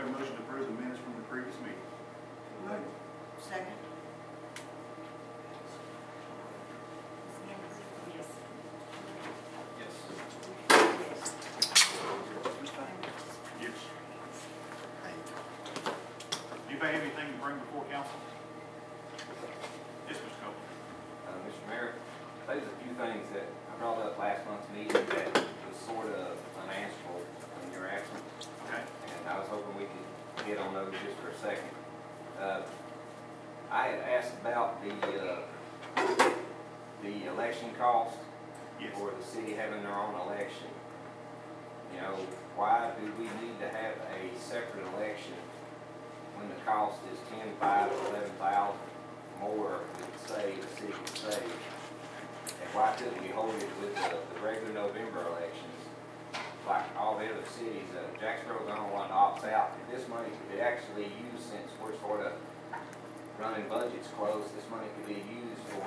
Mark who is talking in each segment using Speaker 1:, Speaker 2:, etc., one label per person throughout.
Speaker 1: have a motion to approve the minutes from the previous meeting?
Speaker 2: Second.
Speaker 3: Yes.
Speaker 1: Yes. Yes. Anybody have anything to bring before council? Yes, Mr. Copeland.
Speaker 4: Mr. Mayor, there's a few things that I brought up last month's meeting that was sort of unanswerable when you were absent.
Speaker 1: Okay.
Speaker 4: And I was hoping we could hit on those just for a second. I had asked about the election cost for the city having their own election. You know, why do we need to have a separate election when the cost is 10, 5, 11,000 more we could save, the city could save? And why couldn't we hold it with the regular November elections like all the other cities? Jacksboro is the only one that opts out. This money could be actually used, since we're sort of running budgets close, this money could be used for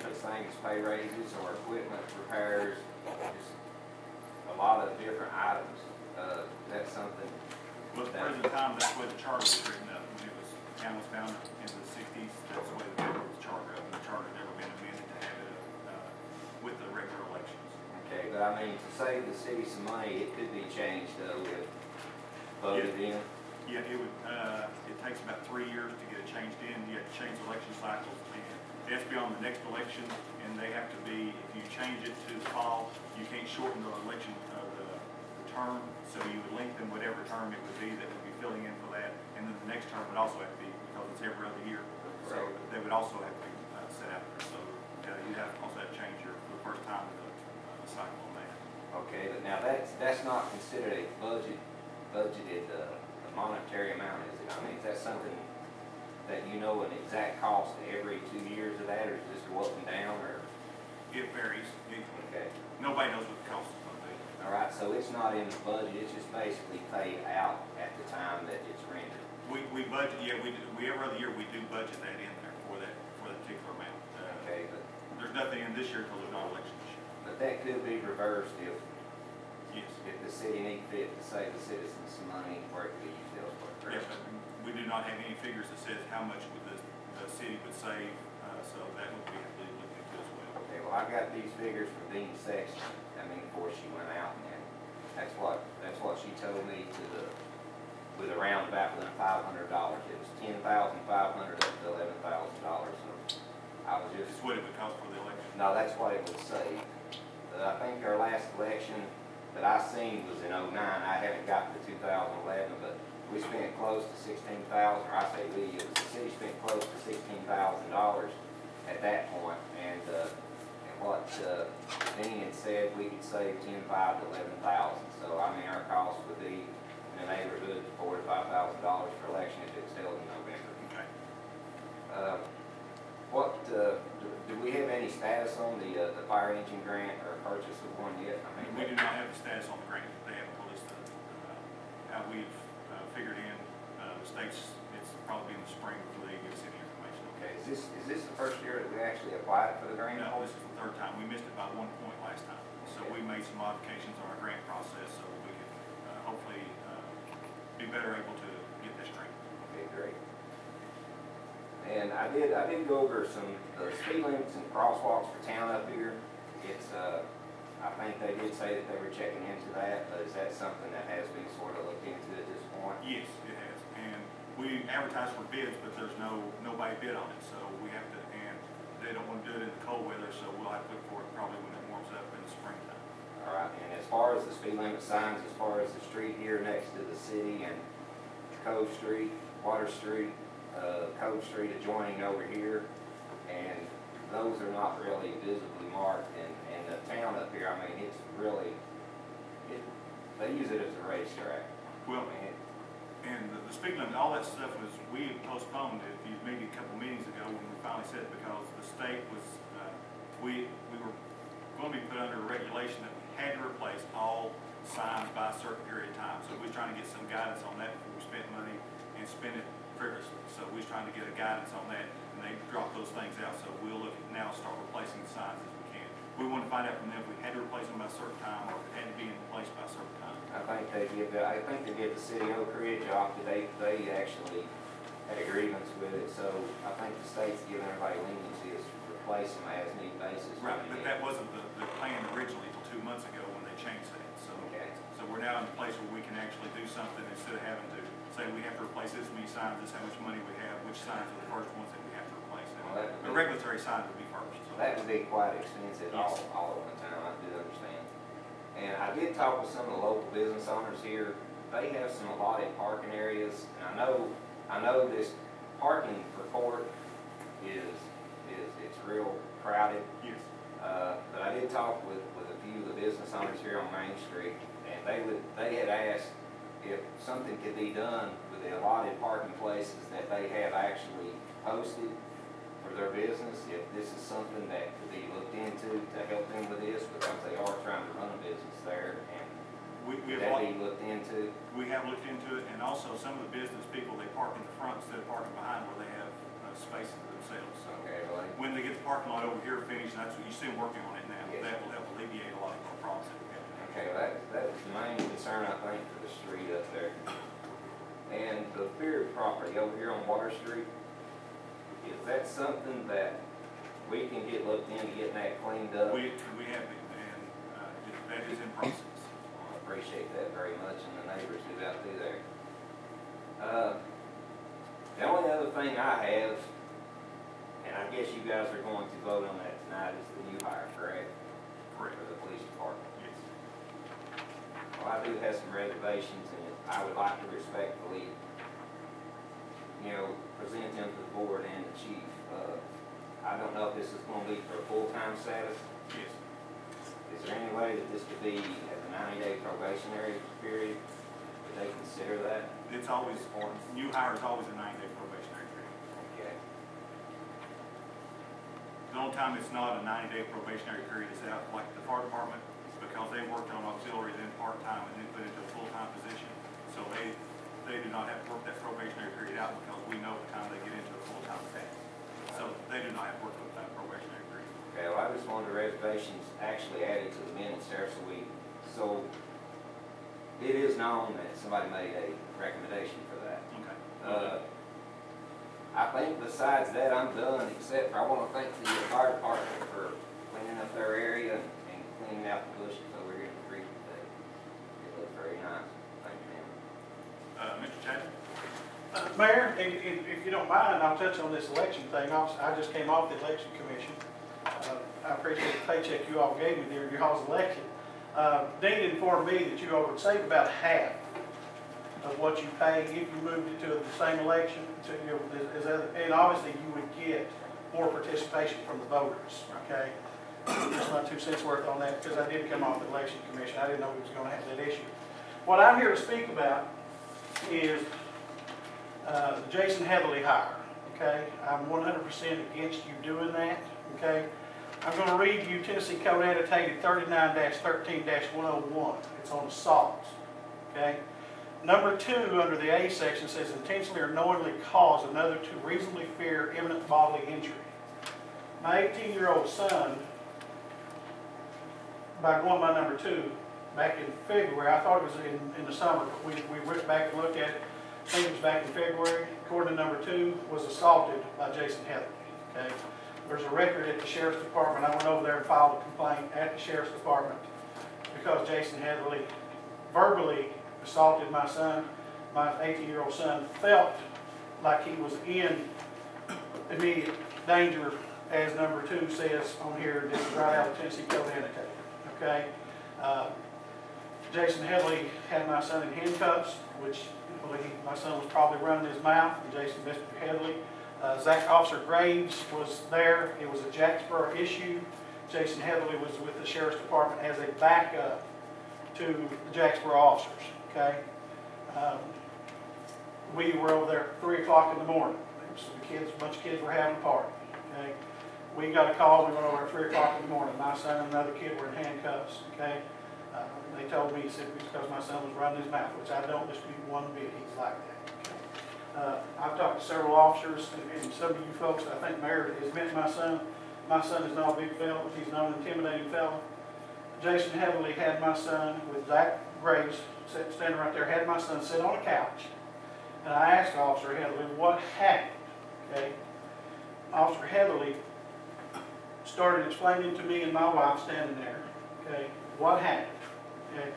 Speaker 4: such things as pay raises or equipment repairs, just a lot of different items. That's something.
Speaker 1: Well, at the present time, that's the way the charter was written up. When it was, the town was founded in the 60s, that's the way the paper was chartered up, and the charter never been amended to have it with the regular elections.
Speaker 4: Okay, but I mean, to save the city some money, it could be changed though if voted in.
Speaker 1: Yeah, it would. It takes about 3 years to get it changed in. You have to change election cycles, and it has to be on the next election, and they have to be. If you change it to the fall, you can't shorten the election the term, so you would lengthen whatever term it would be that would be filling in for that, and then the next term would also have to be, because it's every other year. So they would also have to be set out there. So you'd have to also have to change your for the first time the cycle on that.
Speaker 4: Okay, but now that's not considered a budgeted monetary amount, is it? I mean, is that something that you know an exact cost every 2 years of that, or does it just go up and down, or?
Speaker 1: It varies.
Speaker 4: Okay.
Speaker 1: Nobody knows what the cost is going to be.
Speaker 4: All right, so it's not in the budget, it's just basically paid out at the time that it's rendered.
Speaker 1: We budget, yeah, we every other year we do budget that in there for that particular amount.
Speaker 4: Okay, but
Speaker 1: there's nothing in this year because there's not election this year.
Speaker 4: But that could be reversed if the city need fit to save the citizens some money where it could be used elsewhere.
Speaker 1: Yes, but we do not have any figures that says how much the city would save, so that would be looked into as well.
Speaker 4: Okay, well I got these figures from Dean Sexton. I mean, before she went out, and that's what she told me with a roundabout within $500. It was $10,500 up to $11,000. So I was just.
Speaker 1: That's what it would cost for the election.
Speaker 4: No, that's what it would save. I think our last election that I seen was in '09. I haven't gotten to 2011, but we spent close to $16,000, or I say we, it was the city spent close to $16,000 at that point, and what Dean had said, we could save $10,500 to $11,000. So I mean, our cost would be in the neighborhood of $4,000 to $5,000 for election if it's held in November.
Speaker 1: Okay.
Speaker 4: Do we have any status on the fire engine grant or purchase of one yet? I mean,
Speaker 1: we do not have the status on the grant. They haven't told us how we've figured in the states. It's probably in the spring before they give us any information.
Speaker 4: Okay, is this the first year that we actually applied for the grant?
Speaker 1: No, this is the third time. We missed it by 1 point last time. So we made some modifications on our grant process so we can hopefully be better able to get this grant.
Speaker 4: Okay, great. And I did go over some speed limits and crosswalks for town up here. It's I think they did say that they were checking into that, but is that something that has been sort of looked into at this point?
Speaker 1: Yes, it has. And we advertise for bids, but there's nobody bid on it, so we have to. And they don't want to do it in the cold weather, so we'll have to look for it probably when it warms up in the springtime.
Speaker 4: All right. And as far as the speed limit signs, as far as the street here next to the city and Cove Street, Water Street, Cove Street adjoining over here, and those are not really visibly marked. And the town up here, I mean, it's really, they use it as a racetrack.
Speaker 1: Well, and the speed limit, all that stuff was, we postponed it. If you maybe a couple meetings ago when we finally said it, because the state was, we were going to be put under a regulation that we had to replace all signs by a certain period of time. So we was trying to get some guidance on that before we spent money and spend it frivolously. So we was trying to get a guidance on that, and they dropped those things out. So we'll look at now start replacing the signs as we can. we wanted to find out from them if we had to replace them by a certain time or if it had to be in place by a certain time.
Speaker 4: I think they give the city of Oak Ridge off, they actually had a grievance with it, so I think the state's giving everybody leniency is to replace them as need basis.
Speaker 1: Right, but that wasn't the plan originally until 2 months ago when they changed that, so.
Speaker 4: Okay.
Speaker 1: So we're now in a place where we can actually do something instead of having to say we have to replace this many signs, this is how much money we have, which signs are the first ones that we have to replace.
Speaker 4: Well,
Speaker 1: The regulatory signs would be first. So.
Speaker 4: That would be quite expensive
Speaker 1: Yes.
Speaker 4: all at one time, I do understand. And I did talk with some of the local business owners here. They have some allotted parking areas, and I know this parking for court it's real crowded.
Speaker 1: Yes.
Speaker 4: But I did talk with a few of the business owners here on Main Street, and they had asked if something could be done with the allotted parking places that they have actually posted for their business, if this is something that could be looked into to help them with this, because they are trying to run a business there, and could that be looked into?
Speaker 1: We have looked into it, and also some of the business people, they park in the front instead of parking behind where they have spaces for themselves. So
Speaker 4: Okay, well,
Speaker 1: when they get the parking lot over here finished, that's what you see them working on it now.
Speaker 4: Yes.
Speaker 1: That will help alleviate a lot of our problems that we have.
Speaker 4: okay, well, that was the main concern, I think, for the street up there. And the Beard property over here on Water Street, is that something that we can get looked into getting that cleaned up?
Speaker 1: We have been, and that is in process.
Speaker 4: I appreciate that very much, and the neighbors do out through there. The only other thing I have, and I guess you guys are going to vote on that tonight, is the new hire, correct?
Speaker 1: Correct.
Speaker 4: For the police department.
Speaker 1: Yes.
Speaker 4: Well, I do have some reservations, and I would like to respectfully, present them to the board and the chief. I don't know if this is going to be for a full-time status.
Speaker 1: Yes.
Speaker 4: Is there any way that this could be at the 90-day probationary period? Would they consider that?
Speaker 1: It's always, or new hire is always a 90-day probationary period.
Speaker 4: Okay.
Speaker 1: The only time it's not a 90-day probationary period is out, like the fire department, because they worked on auxiliary, then part-time, and then put into a full-time position. So they do not have to work that probationary period out because we know the time they get into a full-time status. So they do not have to work with that probationary period.
Speaker 4: Okay, well, I just wanted the reservations actually added to the minutes there, so it is known that somebody made a recommendation for that.
Speaker 1: Okay.
Speaker 4: I think besides that, I'm done, except for I want to thank the fire department for cleaning up their area and cleaning out the bushes over here in the creek today. It looked very nice. Thank you, ma'am.
Speaker 1: Mr. Chapman?
Speaker 3: Mayor, if you don't mind, I'll touch on this election thing. I just came off the election commission. I appreciate the paycheck you all gave me during y'all's election. Dean informed me that you all would save about half of what you pay if you moved it to the same election. And obviously you would get more participation from the voters, okay? Just my 2 cents worth on that because I did come off the election commission. I didn't know we was going to have that issue. What I'm here to speak about is the Jason Heatherly hire, okay? I'm 100% against you doing that, okay? I'm going to read you Tennessee Code Annotated 39-13-101. It's on assault, okay? Number 2 under the A section says intentionally or knowingly cause another to reasonably fear imminent bodily injury. My 18-year-old son, by going by number 2, back in February, I thought it was in the summer, but we went back and looked at it. I think it was back in February. According to number 2, was assaulted by Jason Heatherly, okay? There's a record at the Sheriff's Department. I went over there and filed a complaint at the Sheriff's Department because Jason Heatherly verbally assaulted my son. My 18-year-old son felt like he was in immediate danger, as number 2 says on here. This is right out of Tennessee Code Annotated, okay? Jason Heatherly had my son in handcuffs, which I believe my son was probably running his mouth, and Jason Mr. Heatherly. Officer Graves was there. It was a Jacksboro issue. Jason Heatherly was with the Sheriff's Department as a backup to the Jacksboro officers, okay? We were over there at 3 o'clock in the morning. A bunch of kids were having a party, okay? We got a call. We went over at 3 o'clock in the morning. My son and another kid were in handcuffs, okay? They told me, he said, because my son was running his mouth, which I don't dispute one bit. He's like that. I've talked to several officers, and some of you folks, I think Mayor has met my son. My son is not a big fella, he's not an intimidating fella. Jason Heatherly had my son with Zach Graves standing right there, had my son sit on a couch. And I asked Officer Heatherly what happened, okay? Officer Heatherly started explaining to me and my wife standing there, okay, what happened, okay?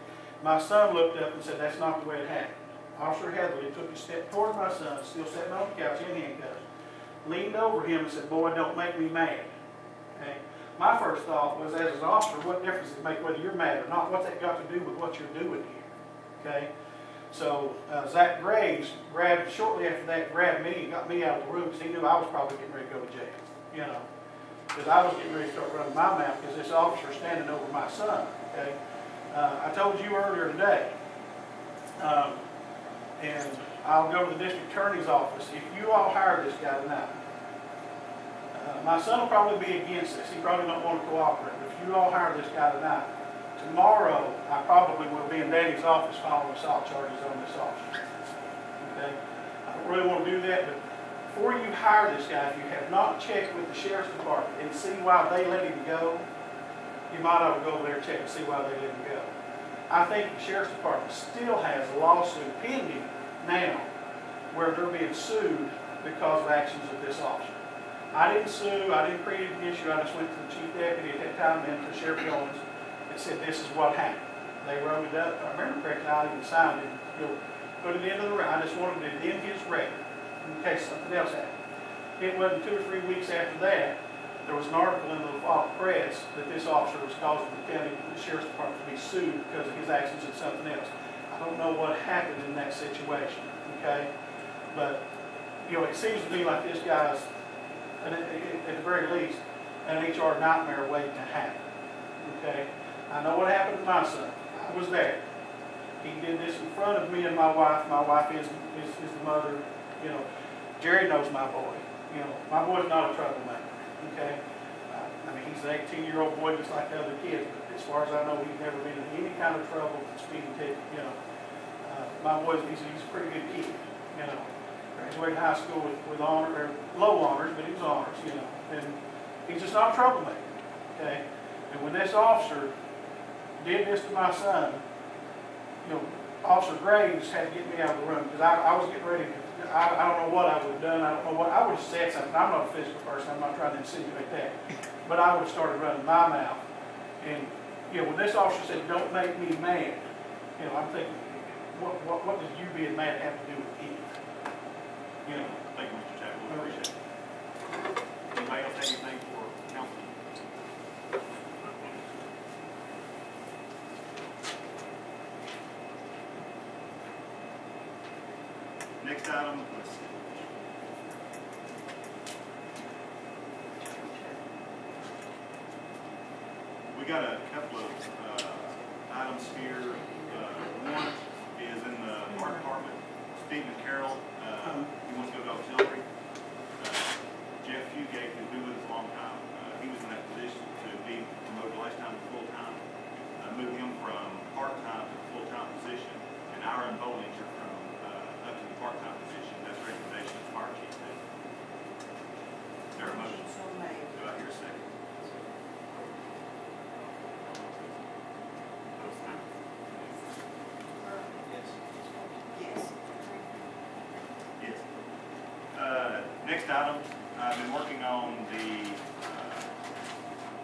Speaker 3: My son looked up and said, that's not the way it happened. Officer Heatherly took a step toward my son, still sitting on the couch in handcuffs, leaned over him and said, boy, don't make me mad, okay? My first thought was, as an officer, what difference does it make whether you're mad or not? What's that got to do with what you're doing here, okay? So Zach Graves shortly after that, grabbed me and got me out of the room because he knew I was probably getting ready to go to jail, you know. Because I was getting ready to start running my mouth because this officer is standing over my son, okay. I told you earlier today, and I'll go to the district attorney's office. If you all hire this guy tonight, my son will probably be against this. He probably don't want to cooperate. But if you all hire this guy tonight, tomorrow I probably will be in Daddy's office filing assault charges on this officer. Okay? I don't really want to do that, but before you hire this guy, if you have not checked with the sheriff's department and see why they let him go, you might ought to go over there and check and see why they let him go. I think the sheriff's department still has a lawsuit pending now where they're being sued because of actions of this officer. I didn't sue, I didn't create an issue, I just went to the chief deputy at that time and to Sheriff Jones and said this is what happened. They wrote it up, if I remember correctly, I even signed it, put it into the record. I just wanted it in his record in case something else happened. It wasn't 2 or 3 weeks after that, there was an article in the press that this officer was causing the county, the sheriff's department to be sued because of his actions and something else. I don't know what happened in that situation, okay? But, you know, it seems to me like this guy's, at the very least, an HR nightmare waiting to happen, okay? I know what happened to my son. I was there. He did this in front of me and my wife. My wife is the mother, you know. Jerry knows my boy. You know, my boy's not a troublemaker, okay? I mean, he's an 18-year-old boy just like the other kids, but as far as I know, he's never been in any kind of trouble with speeding ticket, you know. My boy, he's a pretty good kid, you know. Graduated high school with honor, or low honors, but he was honors, you know. And he's just not a troublemaker, okay? And when this officer did this to my son, you know, Officer Graves had to get me out of the room because I was getting ready to, I don't know what I would have done. I don't know what, I would have said something. I'm not a physical person. I'm not trying to insinuate that. But I would have started running my mouth. And, you know, when this officer said, don't make me mad, you know, I'm thinking, what does you being mad have to do with him? You know.
Speaker 1: Thank you, Mr. Chapel. We appreciate it. Anybody else have anything for council? Next item, let's see. We got a couple of items here. One is in the park department. Stephen Carroll, he wants to go to auxiliary. Jeff Fugate, who's been with us a long time, he was in that position to be promoted last time to full-time. Moved him from part-time to full-time position, and Aaron Bollinger from up to the part-time position. That's a recommendation of the fire chief. Is there a motion?
Speaker 2: So made.
Speaker 1: Do I hear a second?
Speaker 2: Yes.
Speaker 1: Yes. Next item, I've been working on the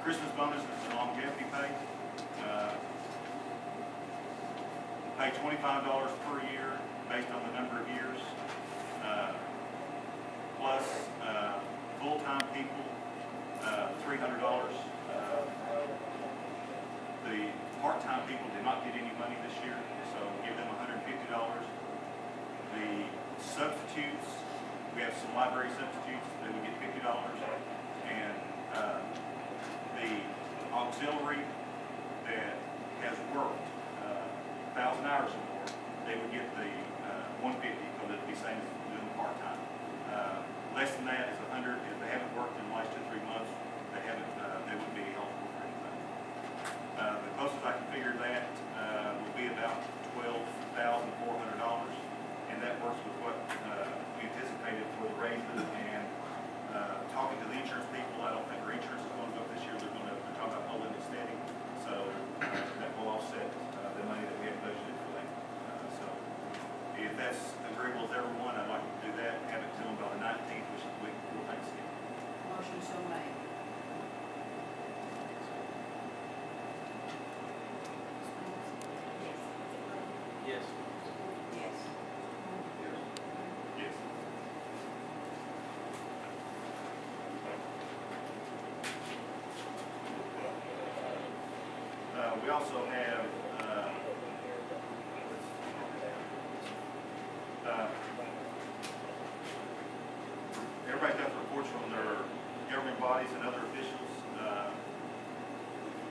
Speaker 1: Christmas bonuses and longevity pay. Pay $25 per year based on the number of years, plus full-time people, $300. The part-time people did not get any money this year, so give them $150. The substitutes, we have some library substitutes, they would get $50. And the auxiliary that has worked 1,000 hours or more, they would get the 150, because it'd be the same as doing the part-time. Less than that is 100. If they haven't worked in the last 2 or 3 months, they wouldn't be eligible for anything. The closest I can figure that will be about $12,400, and that works with what we anticipated for the raises. And talking to the insurance people, I don't think our insurance is going We also have, everybody got the reports from their government bodies and other officials.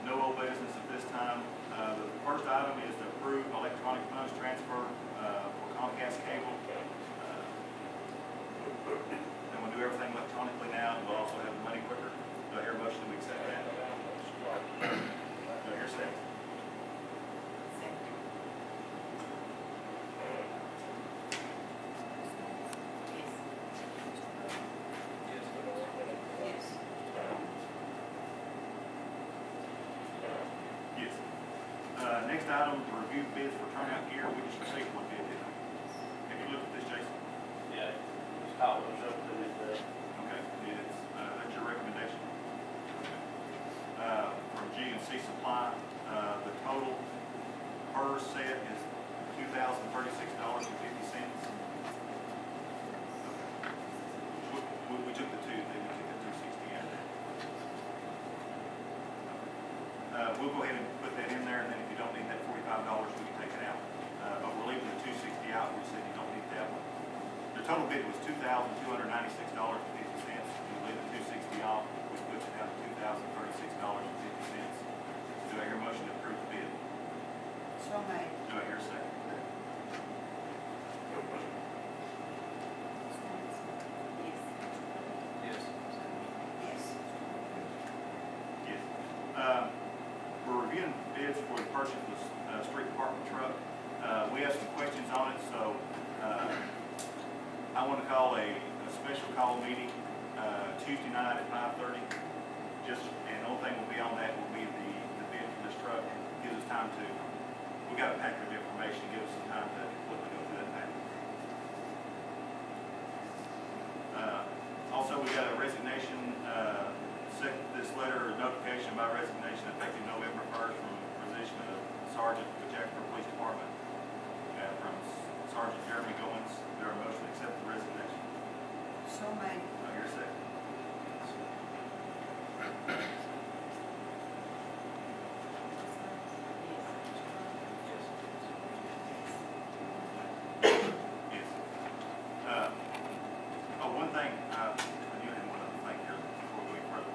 Speaker 1: No old business at this time. The first item is to approve electronic funds transfer for Comcast cable. And we'll do everything electronically now, and we'll also have the money quicker. Do I hear a motion to accept that? Do I hear a second?
Speaker 2: Yes.
Speaker 1: Yes. Next item, review bids for turnout gear. We just received one bid, didn't we? Have you looked at this, Jason?
Speaker 5: Yeah, it's called us up to it,
Speaker 1: Okay, it's, that's your recommendation. From G&C Supply, the total per set is $2,036.50. We took the two, then we took the 260 out of that. We'll go ahead and put that in there, and then if you don't need that $45, we can take it out. But we're leaving the 260 out, we said you don't need that one. The total bid was $2,296.50. We leave the 260 off, which puts it down to $2,036.50. Do I hear a motion to approve the bid?
Speaker 2: So made.
Speaker 1: Do I hear a second?
Speaker 2: Yes.
Speaker 5: yes.
Speaker 2: Yes.
Speaker 1: Yes. We're reviewing bids for the purchase of the street department truck. We have some questions on it, so I want to call a special call meeting Tuesday night at 5:30. And the only thing will be on that will be the bid for this truck. It gives us time to, we got a packet of information, give us some time to quickly go through that packet. Also, we got a resignation, this letter of notification by resignation effective November 1st from position of Sergeant with Jacksboro Police Department, from Sergeant Jeremy Goins. There a motion to accept the resignation.
Speaker 2: So made.
Speaker 1: I hear a second. Yes. One thing, I do have one other thing here before we go further.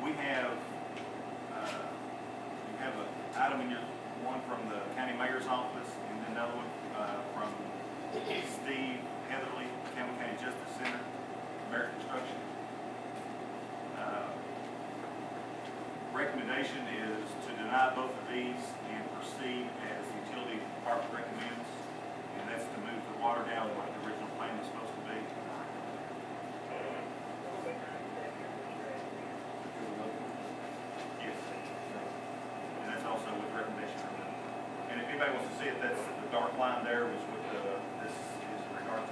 Speaker 1: We have, you have an item in your, one from the county mayor's office, and then another one from Steve Heatherly, Campbell County Justice Center, American Construction. Recommendation is to deny both of these and proceed as the utility department recommends, and that's to move the water down like the original plan was supposed to be. Yes. And that's also with recommendation from them. And if anybody wants to see it, that's the dark line there was what this is in regard to.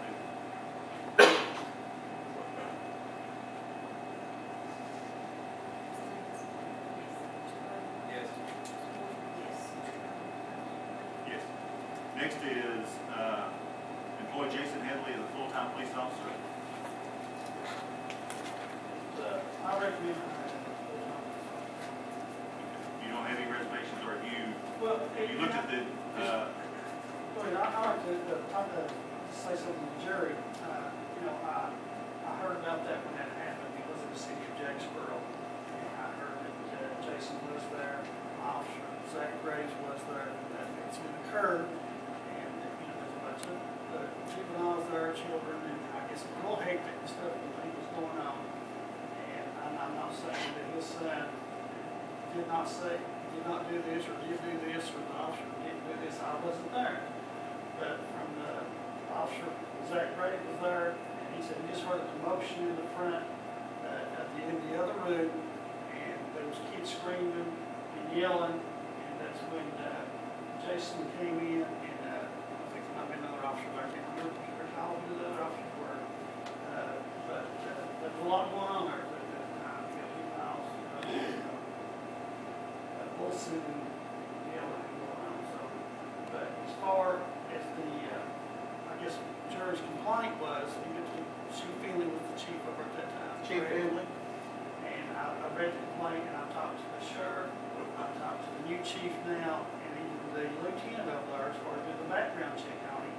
Speaker 5: Yes.
Speaker 2: Yes.
Speaker 1: Yes. Next is employ Jason Headley as a full-time police officer.
Speaker 3: I recommend.
Speaker 1: You don't have any reservations, or have you,
Speaker 3: Well,
Speaker 1: you looked at the,
Speaker 3: Wait, I'd like to say something to the jury. I heard about that when that happened because of the city of Jacksboro. And I heard that Jason was there, Officer Zach Graves was there, that incident occurred. And, there's a bunch of juveniles there, children, and I guess a little hectic and stuff and things was going on. And I'm not saying that his son did not do this or did do this, or the officer didn't do this. I wasn't there. But from the officer, Zach Graves was there, and he said he just heard a commotion in the front, at the end of the other room, and there was kids screaming and yelling, and that's when Jason came in, and I think there might be another officer there. I can't remember how who the other officers were. But there was a lot going on there at that time. You know, Wilson and yelling and going on. So, but as far as the, I guess jury's complaint was, Chief Finley was the chief over at that time.
Speaker 6: Chief Finley?
Speaker 3: And I read the complaint, and I talked to the sheriff, I talked to the new chief now, and even the lieutenant over there, as far as doing the background check on him.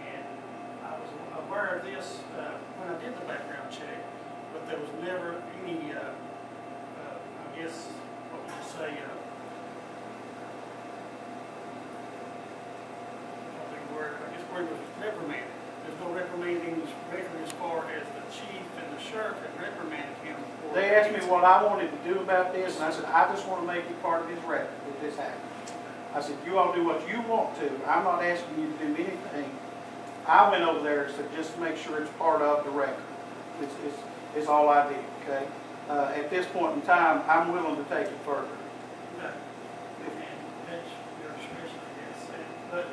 Speaker 3: And I was aware of this, when I did the background check, but there was never any, I guess, what would you say, I guess word was reprimanded. There's no reprimanding record as far as the chief and the sheriff had reprimanded him for.
Speaker 6: They asked me what I wanted to do about this, and I said, I just want to make it part of his record that this happened. I said, you all do what you want to. I'm not asking you to do anything. I went over there and said, just make sure it's part of the record. It's all I did, okay? At this point in time, I'm willing to take it further.
Speaker 3: Okay. And that's your discretion, I guess. But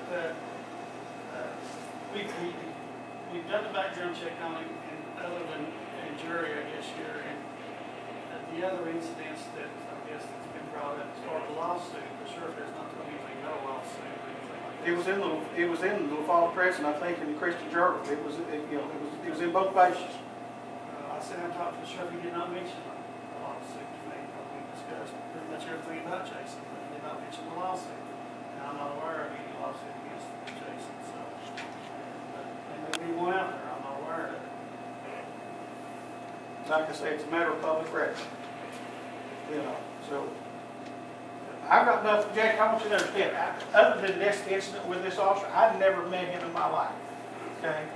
Speaker 3: we've done the background check on him, and other than a jury, I guess here, and the other incidents that I guess that's been brought up as far as the lawsuit, the sheriff has not told me anything about a lawsuit or anything like that.
Speaker 6: It was in the Fall Press, and I think in the Christian Journal. It was in both places.
Speaker 3: I sat down and talked to the sheriff. He did not mention a lawsuit to me. We discussed pretty much everything about Jason, but he did not mention the lawsuit. And I'm not aware of any lawsuit against Jason, so. There may be one out there. I'm not aware of it.
Speaker 6: Like I say, it's a matter of public record. So I've got nothing, Jack, I want you to understand, other than this incident with this officer, I've never met him in my life, okay?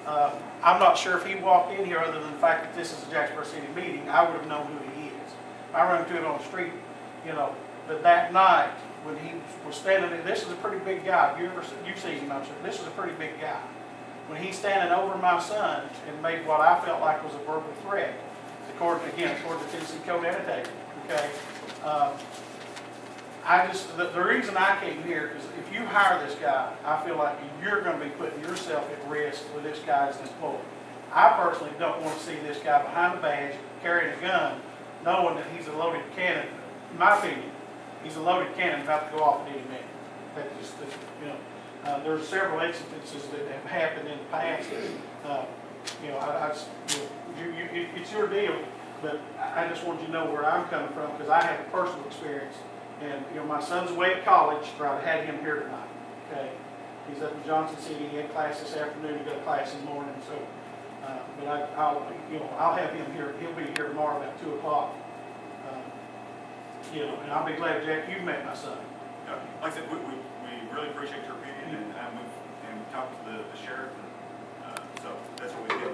Speaker 6: I'm not sure if he walked in here, other than the fact that this is a Jacksboro City meeting, I would have known who he is. I run into him on the street, but that night, when he was standing there, this is a pretty big guy. You've seen him, I'm sure. This is a pretty big guy. When he's standing over my son and made what I felt like was a verbal threat, according to the Tennessee Code Annotated, okay? The reason I came here is if you hire this guy, I feel like you're going to be putting yourself at risk with this guy as an employee. I personally don't want to see this guy behind a badge, carrying a gun, knowing that he's a loaded cannon. In my opinion, he's a loaded cannon about to go off at any minute. There's several instances that have happened in the past. It's your deal, but I just wanted you to know where I'm coming from because I have a personal experience. And my son's away at college, so I had him here tonight. Okay, he's up in Johnson City. He had class this afternoon. He got a class in the morning. So, but I'll have him here. He'll be here tomorrow about 2 o'clock. And I'll be glad, Jack, you met my son.
Speaker 1: Like I said, we really appreciate your opinion, and we talked to the sheriff, and so that's what we did.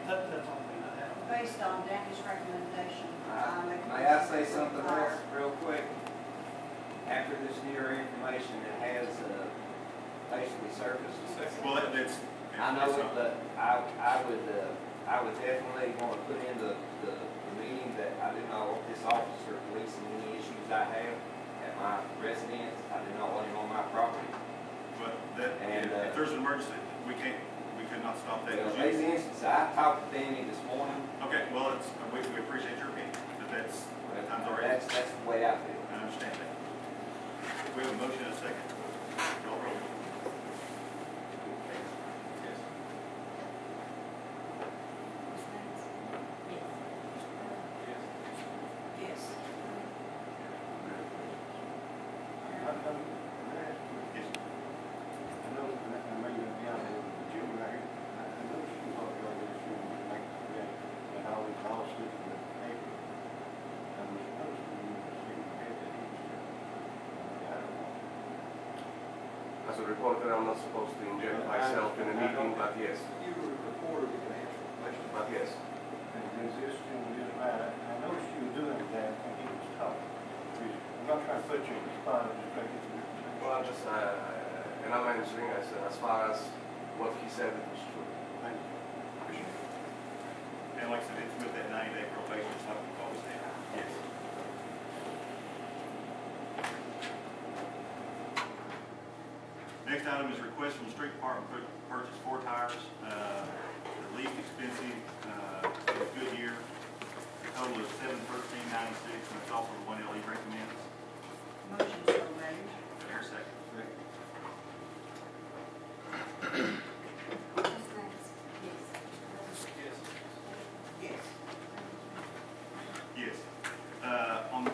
Speaker 3: That's the only thing I have.
Speaker 2: Based on Danny's recommendation,
Speaker 4: May I say something else real quick? After this newer information that has basically surfaced.
Speaker 1: Well, that's.
Speaker 4: I know it, but I would definitely want to put in the meeting that I do not want this officer policing any issues I have at my residence. I do not want him on my property.
Speaker 1: But if there's an emergency, we could not stop that.
Speaker 4: Well, these instances, I talked to Danny this morning.
Speaker 1: Okay, well, we appreciate your opinion, but that's already.
Speaker 4: That's the way I feel.
Speaker 1: I understand that. We have a motion and a second. Call roll. Yes.
Speaker 2: yes.
Speaker 1: Yes.
Speaker 7: I know, I may be down there with the children right here. I know she was all over this room to make the day, and all these lawsuits in the paper. I was supposed to be the city head that he was doing. I don't know.
Speaker 8: As a reporter, I'm not supposed to inject myself in a meeting, but yes.
Speaker 7: You were a reporter, you can answer questions.
Speaker 8: But yes.
Speaker 7: And there's this thing with this man, I noticed you were doing that when he was talking. I'm not trying to put you in the spot, I'm just trying to get your information.
Speaker 8: Well, and I'm answering as far as what he said it was true.
Speaker 7: Thank you.
Speaker 1: Appreciate it. And like I said, it's with that 90-day probation, it's like we've always had. Yes. Next item is request from the street department to purchase 4 tires. The least expensive is Goodyear. The total is $713.96, and it's also the one LE recommends.
Speaker 2: Motion so made.
Speaker 1: Here, second.
Speaker 2: Yes.
Speaker 1: Yes. On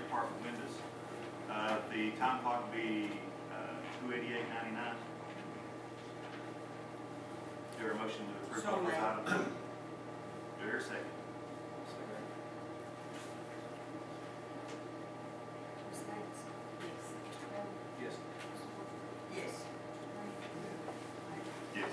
Speaker 1: department windows. The time clock will be $288.99. Do I hear a motion to approve
Speaker 2: So
Speaker 1: both those
Speaker 2: moved.
Speaker 1: items? Do I hear a second?
Speaker 2: Ms. Lance? Yes. Mr. Bell?
Speaker 1: Yes.
Speaker 2: Yes.
Speaker 1: Yes.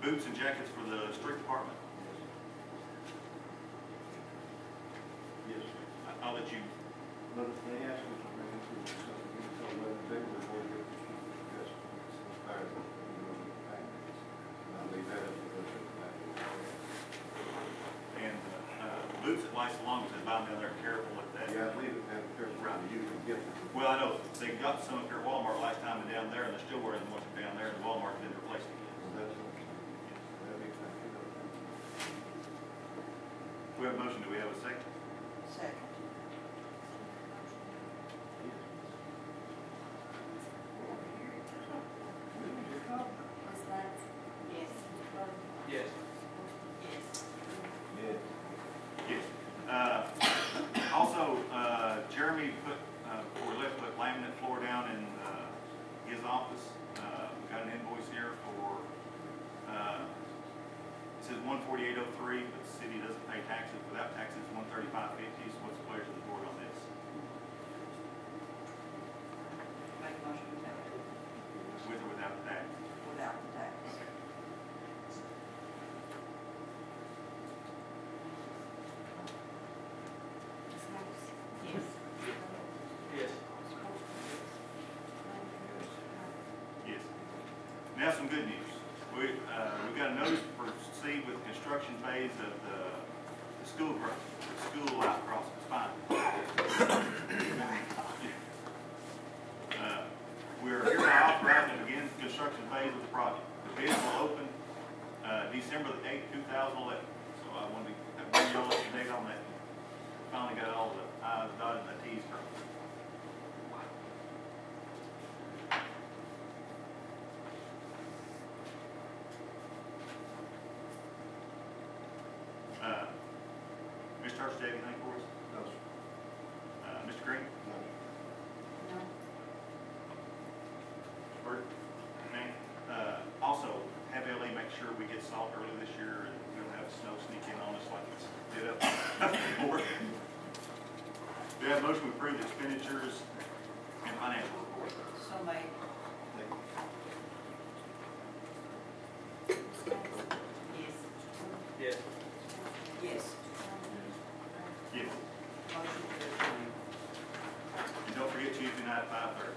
Speaker 1: Boots and jackets for the street department.
Speaker 7: Yes.
Speaker 1: I'll let you,
Speaker 7: But if they ask us to bring it to something, we tell them they will want to get the street adjustment, it's fire, I'll leave that up to them.
Speaker 1: and boots that last the longest, and buy them down there, careful with that.
Speaker 7: Yeah, I'd leave it, and careful around you can get them.
Speaker 1: Well, I know, they got some up here at Walmart last time and down there, and they're still wearing the ones down there, and Walmart didn't replace it again.
Speaker 7: Well, that's, that'd be fine.
Speaker 1: We have a motion, do we have a second?
Speaker 2: Second. Ms. Lance? Yes. Mr. Bell?
Speaker 5: Yes.
Speaker 2: Yes.
Speaker 7: Yeah.
Speaker 1: Yes. Also, Jeremy put, before we left, put laminate floor down in his office. We got an invoice here for, it says $148.03, but the city doesn't pay taxes. Without taxes, $135.50. So what's the pleasure of the board on this?
Speaker 2: Make a motion to pay
Speaker 1: With or without the tax?
Speaker 2: without the tax. Ms. Lance? Yes.
Speaker 5: Yes.
Speaker 1: Yes. Now some good news. We got a notice to proceed with the construction phase of the school life crossing. It's fine. We're hereby authorized to begin the construction phase of the project. The bids will open December the 8th, 2011. So I wanted to bring y'all up to date on that. Finally got all the I's dotted and the T's crossed. Mr. Hurst, do you have anything for us?
Speaker 7: No, sir.
Speaker 1: Mr. Green?
Speaker 7: No.
Speaker 2: No.
Speaker 1: Bert? Man, also, have LA make sure we get salt early this year and we don't have snow sneak in on us like it's did up before. Do you have a motion to approve the expenditures and financial report?
Speaker 2: So made.
Speaker 7: Thank you.
Speaker 2: Ms. Lance? Yes.
Speaker 5: Yes.
Speaker 2: Yes.
Speaker 1: Yes.
Speaker 2: Motion to adjourn.
Speaker 1: And don't forget Tuesday night at 5:30.